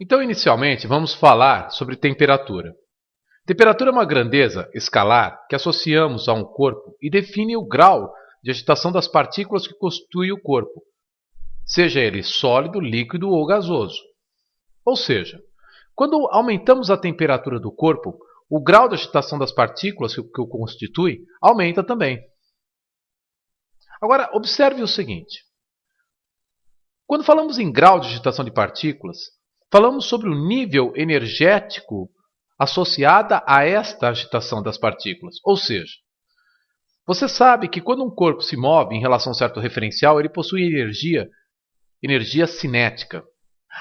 Então, inicialmente, vamos falar sobre temperatura. Temperatura é uma grandeza escalar que associamos a um corpo e define o grau de agitação das partículas que constituem o corpo, seja ele sólido, líquido ou gasoso. Ou seja, quando aumentamos a temperatura do corpo, o grau de agitação das partículas que o constitui aumenta também. Agora, observe o seguinte. Quando falamos em grau de agitação de partículas, falamos sobre o nível energético associado a esta agitação das partículas. Ou seja, você sabe que quando um corpo se move em relação a um certo referencial, ele possui energia cinética.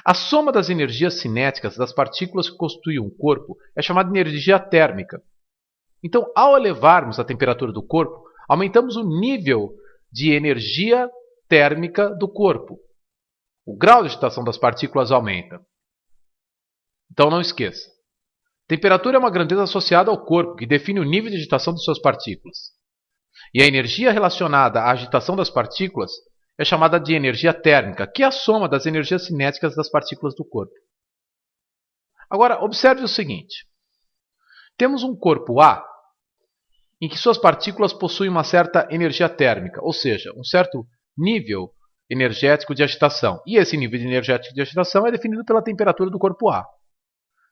A soma das energias cinéticas das partículas que constituem um corpo é chamada de energia térmica. Então, ao elevarmos a temperatura do corpo, aumentamos o nível de energia térmica do corpo. O grau de agitação das partículas aumenta. Então, não esqueça. Temperatura é uma grandeza associada ao corpo, que define o nível de agitação de suas partículas. E a energia relacionada à agitação das partículas é chamada de energia térmica, que é a soma das energias cinéticas das partículas do corpo. Agora, observe o seguinte. Temos um corpo A, em que suas partículas possuem uma certa energia térmica, ou seja, um certo nível energético de agitação. E esse nível energético de agitação é definido pela temperatura do corpo A.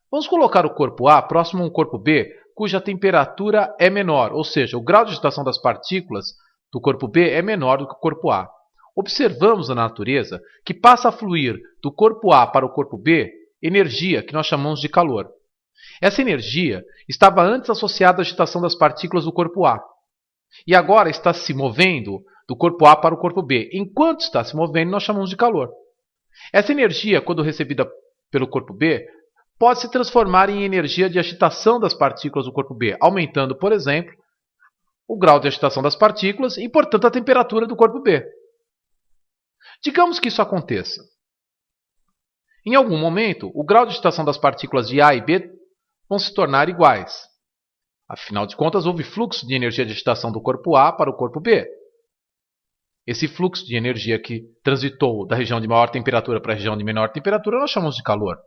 Vamos colocar o corpo A próximo a um corpo B, cuja temperatura é menor, ou seja, o grau de agitação das partículas do corpo B é menor do que o corpo A. Observamos na natureza que passa a fluir do corpo A para o corpo B energia que nós chamamos de calor. Essa energia estava antes associada à agitação das partículas do corpo A. E agora está se movendo do corpo A para o corpo B. Enquanto está se movendo, nós chamamos de calor. Essa energia, quando recebida pelo corpo B, pode se transformar em energia de agitação das partículas do corpo B, aumentando, por exemplo, o grau de agitação das partículas e, portanto, a temperatura do corpo B. Digamos que isso aconteça. Em algum momento, o grau de agitação das partículas de A e B vão se tornar iguais. Afinal de contas, houve fluxo de energia de agitação do corpo A para o corpo B. Esse fluxo de energia que transitou da região de maior temperatura para a região de menor temperatura, nós chamamos de calor.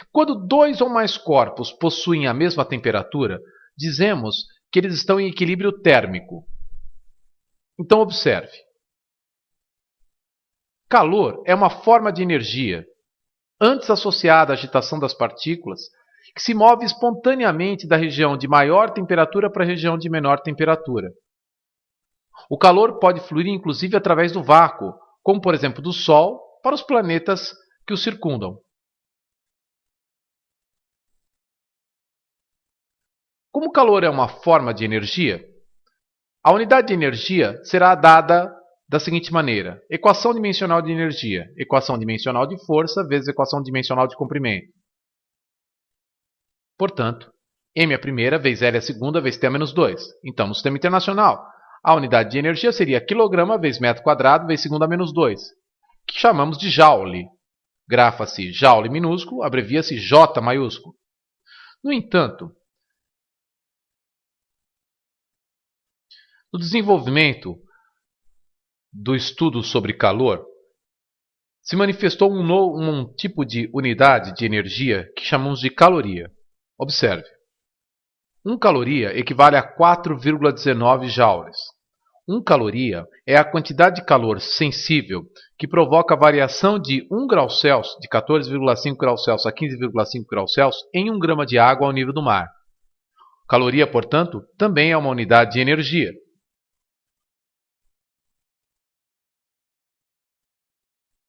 Quando dois ou mais corpos possuem a mesma temperatura, dizemos que eles estão em equilíbrio térmico. Então, observe. Calor é uma forma de energia, antes associada à agitação das partículas, que se move espontaneamente da região de maior temperatura para a região de menor temperatura. O calor pode fluir inclusive através do vácuo, como por exemplo do Sol, para os planetas que o circundam. Como o calor é uma forma de energia, a unidade de energia será dada da seguinte maneira: equação dimensional de energia, equação dimensional de força vezes equação dimensional de comprimento. Portanto, M é a primeira vezes L é a segunda vezes T a menos 2. Então, no sistema internacional, a unidade de energia seria quilograma vezes metro quadrado vezes segundo a menos 2, que chamamos de joule. Grafa-se joule minúsculo, abrevia-se J maiúsculo. No entanto, no desenvolvimento do estudo sobre calor, se manifestou um tipo de unidade de energia que chamamos de caloria. Observe. 1 caloria equivale a 4,19 joules. 1 caloria é a quantidade de calor sensível que provoca a variação de 1 grau Celsius, de 14,5 graus Celsius a 15,5 graus Celsius, em 1 grama de água ao nível do mar. Caloria, portanto, também é uma unidade de energia.